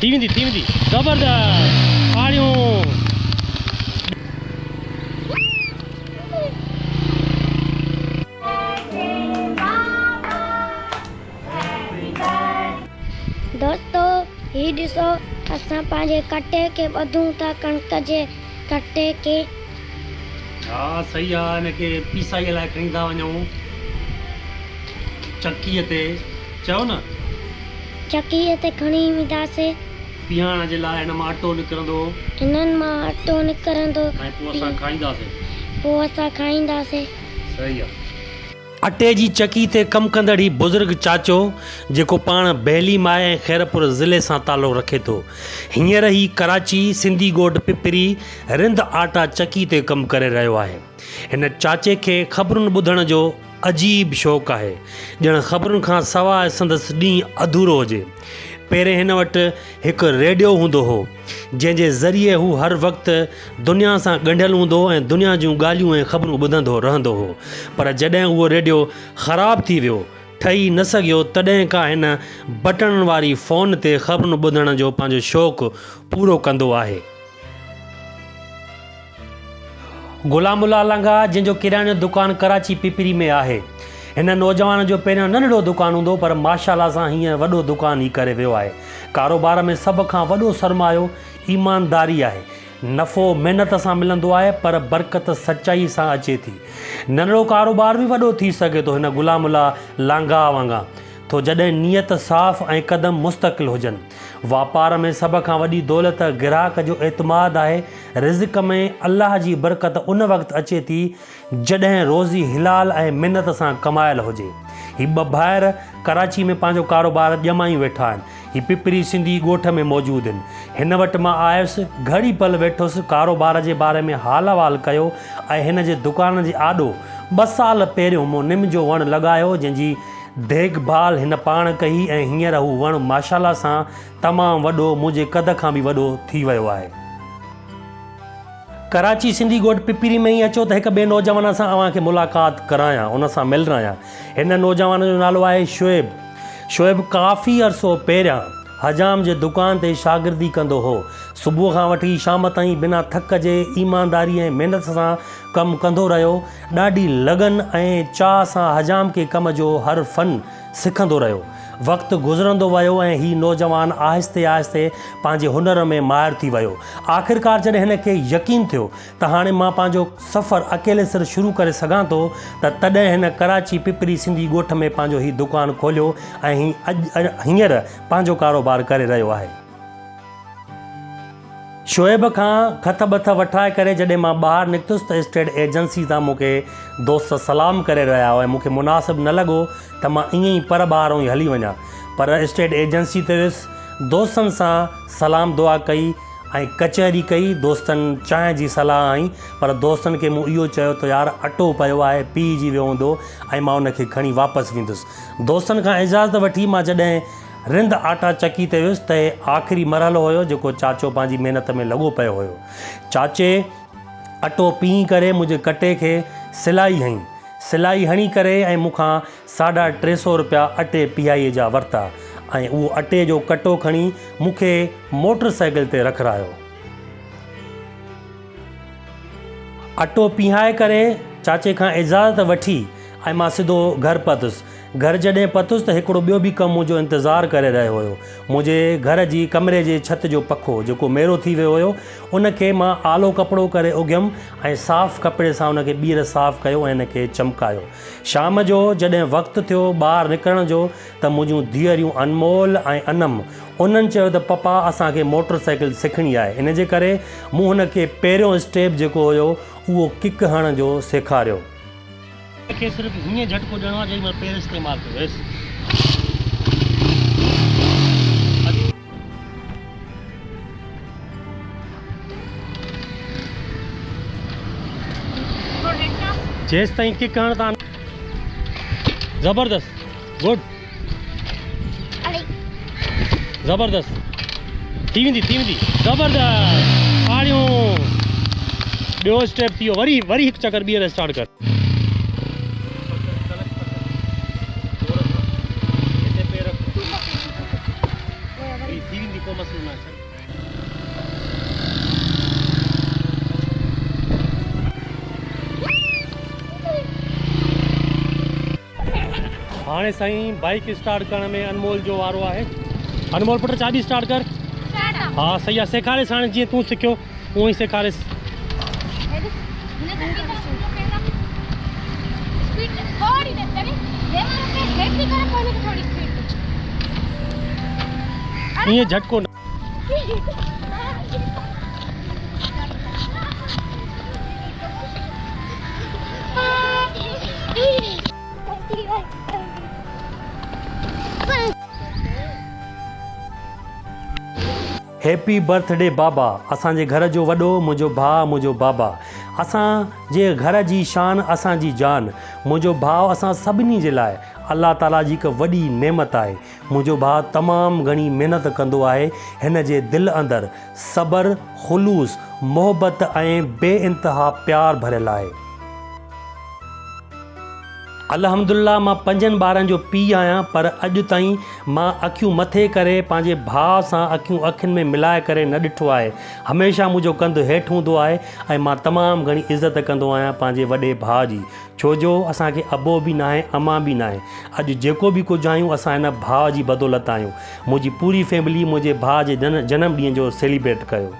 थी वेंदी ज़बरदस्त आड़ियूं दोस्तों ही ॾिसो असां पंहिंजे कटे खे ॿधूं था कणिक जे कटे खे हाँ सही आहे हिनखे पीसाईअ लाइ खणी था वञूं चकीअ ते चओ न चकीअ ते खणी वेंदासीं पीहाण जे लाइ हिन मां अटो निकिरंदो हिननि मां अटो निकिरंदो ऐं पोइ असां खाईंदासीं सही आहे अटे जी चकी ते कमु कंदड़ ही बुज़ुर्ग चाचो जेको पाण बहली माए ऐं खैरपुर ज़िले सां तालो रखे थो हींअर ई कराची सिंधी ॻोठ पिपरी रिंद आटा चकी ते कमु करे रहियो आहे हिन चाचे खे ख़बरुनि ॿुधण जो अजीब शौक़ु आहे ॼण ख़बरुनि खां सवाइ संदसि ॾींहुं अधूरो हुजे पहिरें हिन वटि हिकु रेडियो हूंदो हो जंहिंजे ज़रिए हू हर वक़्तु दुनिया सां ॻंढियलु हूंदो ऐं दुनिया जूं ॻाल्हियूं ऐं ख़बरूं ॿुधंदो रहंदो हो पर जॾहिं उहो रेडियो ख़राबु थी वियो ठही न सघियो तॾहिं खां हिन बटण वारी फ़ोन ते ख़बरूं ॿुधण जो पंहिंजो शौक़ु पूरो कंदो आहे ग़ुलामुल्ला लंगा जंहिंजो किराने दुकानु कराची पिपरी में आहे हिन नौजवान जो पहिरियों नंढड़ो दुकानु हूंदो पर माशाअल्लाह सां हीअं वॾो दुकानु ई करे वियो आहे कारोबार में सभ खां वॾो सरमायो ईमानदारी आहे नफ़ो महिनत सां मिलंदो आहे पर बरकत सचाई सां अचे थी नंढड़ो कारोबार बि वॾो थी सघे थो हिन ग़ुलामुल्ला लांगा वांगा तो जॾहिं नियत साफ़ ऐं क़दम मुस्तक़िल हुजनि वापार में सभ खां वॾी दौलत ग्राहक जो एतमाद आहे रिज़्क़ में अल्लाह जी बरकत उन वक़्तु अचे थी जॾहिं रोज़ी हिलाल ऐं महिनत सां कमायल हुजे ही ॿ भाइर कराची में पंहिंजो कारोबार ॼमाई वेठा आहिनि ही पिपरी सिंधी ॻोठ में मौजूदु आहिनि हिन वटि मां आयुसि घड़ी पल वेठुसि कारोबार जे बारे में हाल अहिवाल कयो ऐं हिन जे दुकान जे आॾो 2 साल पहिरियों मूं निम जो वणु लॻायो जंहिंजी देखभाल हिन पाण कई ऐं हींअर हू वणु माशाअल्लाह सां तमामु वॾो मुंहिंजे कद खां बि वॾो थी वियो आहे कराची सिंधी ॻोठ पिपरी में ई अचो त हिकु ॿिए नौजवान सां अव्हांखे मुलाक़ात करायां उन सां मिलणु आहियां हिन नौजवान जो नालो आहे शोएब काफ़ी अरसो पहिरियां हजाम जे दुकान ते शागिर्दी कंदो हो सुबुह खां वठी शाम ताईं बिना थक जे ईमानदारी ऐं महिनत सां कमु कंदो रहियो ॾाढी लगन ऐं चाह सां हजाम के कम जो हर फ़न सिखंदो रहियो वक़्तु गुज़रंदो वियो ऐं हीउ नौजवान आहिस्ते आहिस्ते पंहिंजे हुनर में माहिर थी वियो आख़िरकार जॾहिं हिन खे यकीन थियो त हाणे मां पंहिंजो सफ़र अकेले सिर शुरू करे सघां थो त तॾहिं हिन कराची पिपरी सिंधी ॻोठ में पंहिंजो हीउ दुकानु खोलियो ऐं हींअर पंहिंजो कारोबार करे रहियो आहे शोएब खां खत बथ वठाए करे जॾहिं मां ॿाहिरि निकितुसि त स्टेट एजेंसी तां मूंखे दोस्त सलाम करे रहिया हुआ ऐं मूंखे मुनासिबु न लॻो त मां ईअं ई पर ॿाहिरों ई हली वञा पर स्टेट एजेंसी ते वियुसि दोस्तनि सां सलाम दुआ कई ऐं कचहरी कई दोस्तनि चांहि जी सलाह आई पर दोस्तनि खे मूं इहो चयो त यार अटो पियो आहे पीउ जी वियो हूंदो ऐं मां उनखे खणी वापसि वेंदुसि दोस्तनि खां इजाज़त वठी मां जॾहिं रिंद आटा चकी ते वियुसि त आख़िरी मरहलो हुयो जेको चाचो पंहिंजी महिनत में लॻो पियो हुयो चाचे अटो पीही करे मुंहिंजे कटे खे सिलाई हणी करे ऐं मूंखां 350 रुपया अटे पीहाईअ जा वरिता ऐं उहो अटे जो कटो खणी मूंखे मोटरसाइकिल ते रखायो अटो पीहाए करे चाचे खां इजाज़त वठी ऐं मां सिधो घर पहुतुसि घर जॾहिं पहुतुसि त हिकिड़ो ॿियो बि कमु मुंहिंजो इंतज़ारु करे रहियो हुयो मुंहिंजे घर जी कमरे जे छत जो पखो जेको मेरो थी वियो हुयो उनखे मां आलो कपिड़ो करे उघियुमि ऐं साफ़ु कपिड़े सां उनखे ॿीहर साफ़ु कयो ऐं इनखे चमकायो शाम जो जॾहिं वक़्तु थियो ॿाहिरि निकिरण जो त मुंहिंजूं धीअरियूं अनमोल ऐं अनम उन्हनि चयो त पप्पा असांखे मोटरसाइकिल सिखणी आहे इन जे करे मूं हुनखे पहिरियों स्टेप जेको हुयो उहो किक हणण जो सेखारियो खे सिर्फ़ु हीअं झटको ॾियणो आहे जेॾी महिल पेर इस्तेमालु कयो जेसि ताईं किक हणण था ज़बरदस्त गुड ज़बरदस्त थी वेंदी ज़बरदस्त आड़ियूं ॿियो स्टेप थी वियो वरी हिकु चकर ॿीहर स्टार्ट कर मसलो ना चल। हाणे साईं बाइक स्टार्ट करण में अनमोल जो वारो आहे। अनमोल पुट चाबी स्टार्ट कर। हाँ सही आहे, सेखारिस हाणे जीअं तूं सिखियो उहो ई सेखारिस। ईअं झटको न। हैप्पी बर्थडे बाबा। असांजे घर जो वॾो मुंहिंजो भाउ, मुंहिंजो बाबा। असांजे घर जी शान, असांजी जान। मुंहिंजो भाउ असां सभिनी जे लाइ अल्लाह ताला जी हिकु वॾी नेमत आहे। मुंहिंजो भाउ तमामु घणी महिनत कंदो आहे। हिन जे दिलि अंदरि सब्र, ख़ुलूस, मोहबत ऐं बेइंतिहा प्यार भरियलु आहे। अल्हम्दुलिल्लाह मां 5 ॿारनि जो पीउ आहियां, पर अॼु ताईं मां अखियूं मथे करे पंहिंजे भाउ सां अखियूं अखियुनि में मिलाए करे न ॾिठो आहे। हमेशह मुंहिंजो कंधु हेठि हूंदो आहे ऐं मां तमामु घणी इज़त कंदो आहियां पंहिंजे वॾे भाउ जी, छो जो असांखे अबो बि न आहे, अमा बि न आहे। अॼु जेको बि कुझु आहियूं असां हिन भाउ जी बदौलत आहियूं। मुंहिंजी पूरी फैमिली मुंहिंजे भाउ जे जनम ॾींहं जो सेलिब्रेट कयो।